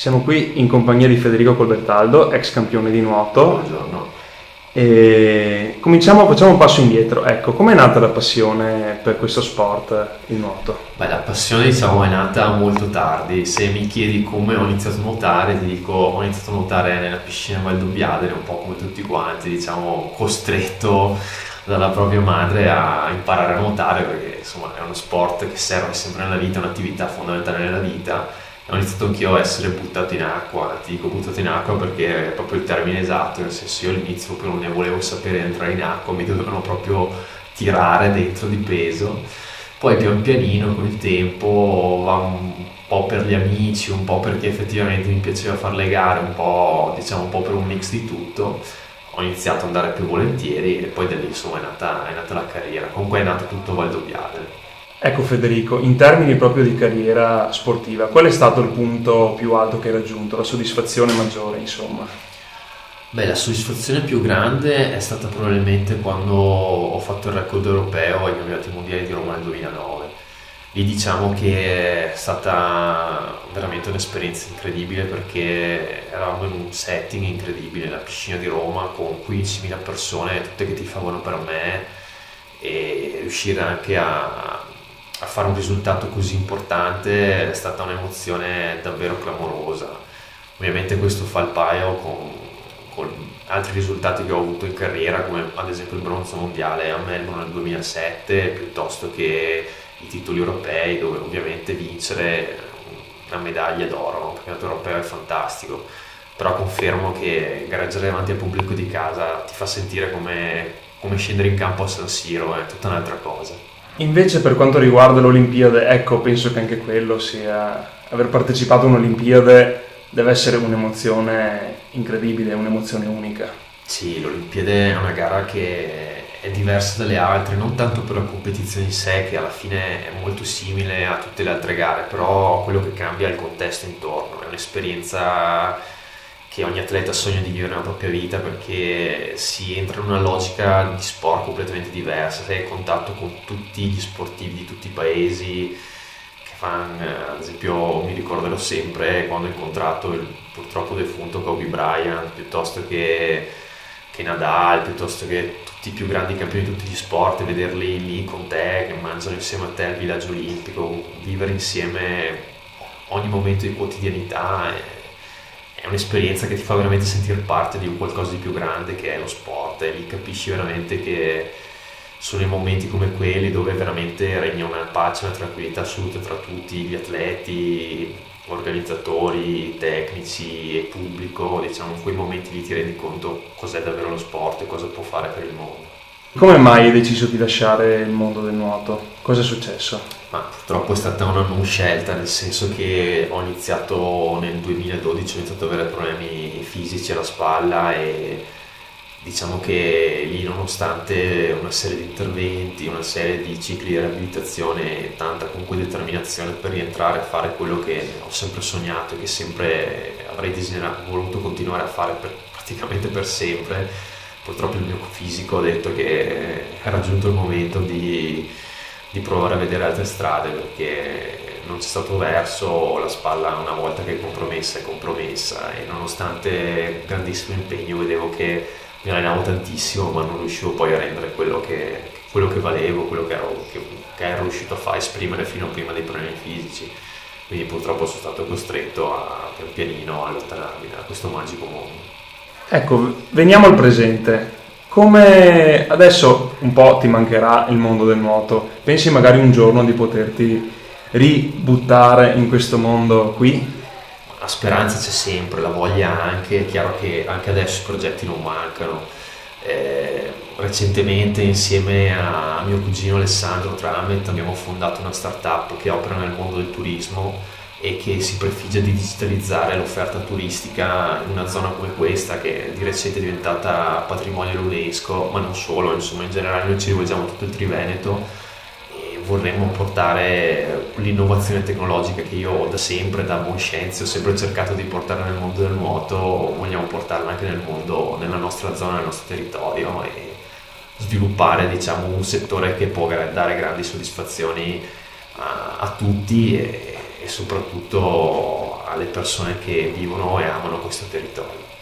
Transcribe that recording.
Siamo qui in compagnia di Federico Colbertaldo, ex campione di nuoto. Buongiorno. E facciamo un passo indietro. Ecco, com'è nata la passione per questo sport, il nuoto? La passione è nata molto tardi. Se mi chiedi come ho iniziato a nuotare, ti dico ho iniziato a nuotare nella piscina Valdobbiadene, un po' come tutti quanti, costretto dalla propria madre a imparare a nuotare, perché insomma è uno sport che serve sempre nella vita, è un'attività fondamentale nella vita. Ho iniziato anch'io a essere buttato in acqua, ti dico buttato in acqua perché è proprio il termine esatto, nel senso io all'inizio proprio non ne volevo sapere entrare in acqua, mi dovevano proprio tirare dentro di peso. Poi pian pianino con il tempo, va un po' per gli amici, un po' perché effettivamente mi piaceva fare le gare, un po' per un mix di tutto, ho iniziato ad andare più volentieri e poi da lì insomma è nata la carriera. Comunque è nato tutto Valdobbiadene. Ecco Federico, in termini proprio di carriera sportiva, qual è stato il punto più alto che hai raggiunto, la soddisfazione maggiore, insomma? La soddisfazione più grande è stata probabilmente quando ho fatto il record europeo ai campionati mondiali di Roma nel 2009. Lì diciamo che è stata veramente un'esperienza incredibile perché eravamo in un setting incredibile, la piscina di Roma con 15.000 persone, tutte che tifavano per me, e riuscire anche a fare un risultato così importante è stata un'emozione davvero clamorosa. Ovviamente questo fa il paio con altri risultati che ho avuto in carriera, come ad esempio il bronzo mondiale a Melbourne nel 2007, piuttosto che i titoli europei, dove ovviamente vincere una medaglia d'oro, un campionato europeo è fantastico, però confermo che gareggiare davanti al pubblico di casa ti fa sentire come scendere in campo a San Siro, è tutta un'altra cosa. Invece per quanto riguarda l'Olimpiade, ecco, penso che anche quello sia... aver partecipato a un'Olimpiade deve essere un'emozione incredibile, un'emozione unica. Sì, l'Olimpiade è una gara che è diversa dalle altre, non tanto per la competizione in sé, che alla fine è molto simile a tutte le altre gare, però quello che cambia è il contesto intorno, è un'esperienza che ogni atleta sogna di vivere nella propria vita, perché si entra in una logica di sport completamente diversa, sei in contatto con tutti gli sportivi di tutti i paesi che fanno, ad esempio mi ricorderò sempre quando ho incontrato il purtroppo defunto Kobe Bryant, piuttosto che Nadal, piuttosto che tutti i più grandi campioni di tutti gli sport, e vederli lì con te, che mangiano insieme a te al villaggio olimpico, vivere insieme ogni momento di quotidianità è un'esperienza che ti fa veramente sentire parte di un qualcosa di più grande che è lo sport, e lì capisci veramente che sono i momenti come quelli dove veramente regna una pace, una tranquillità assoluta tra tutti gli atleti, organizzatori, tecnici e pubblico. In quei momenti lì ti rendi conto cos'è davvero lo sport e cosa può fare per il mondo. Come mai hai deciso di lasciare il mondo del nuoto? Cosa è successo? Ma purtroppo è stata una non scelta, nel senso che ho iniziato nel 2012, ho iniziato ad avere problemi fisici alla spalla e diciamo che lì, nonostante una serie di interventi, una serie di cicli di riabilitazione e tanta comunque determinazione per rientrare a fare quello che ho sempre sognato e che sempre avrei voluto continuare a fare praticamente per sempre, purtroppo il mio fisico ha detto che era giunto il momento di provare a vedere altre strade, perché non c'è stato verso, la spalla una volta che è compromessa, e nonostante grandissimo impegno vedevo che mi allenavo tantissimo ma non riuscivo poi a rendere quello che valevo, quello che ero riuscito a fare, esprimere fino a prima dei problemi fisici. Quindi purtroppo sono stato costretto pian pianino a allontanarmi da questo magico mondo. Ecco, veniamo al presente. Come adesso un po' ti mancherà il mondo del nuoto, pensi magari un giorno di poterti ributtare in questo mondo qui? La speranza c'è sempre, la voglia anche, è chiaro che anche adesso i progetti non mancano. Recentemente insieme a mio cugino Alessandro Tramet abbiamo fondato una startup che opera nel mondo del turismo e che si prefigge di digitalizzare l'offerta turistica in una zona come questa, che di recente è diventata patrimonio dell'UNESCO, ma non solo, insomma in generale noi ci rivolgiamo a tutto il Triveneto e vorremmo portare l'innovazione tecnologica che io da sempre, da buonscienza, ho sempre cercato di portare nel mondo del nuoto, vogliamo portarla anche nel mondo, nella nostra zona, nel nostro territorio, e sviluppare un settore che può dare grandi soddisfazioni a tutti e soprattutto alle persone che vivono e amano questo territorio.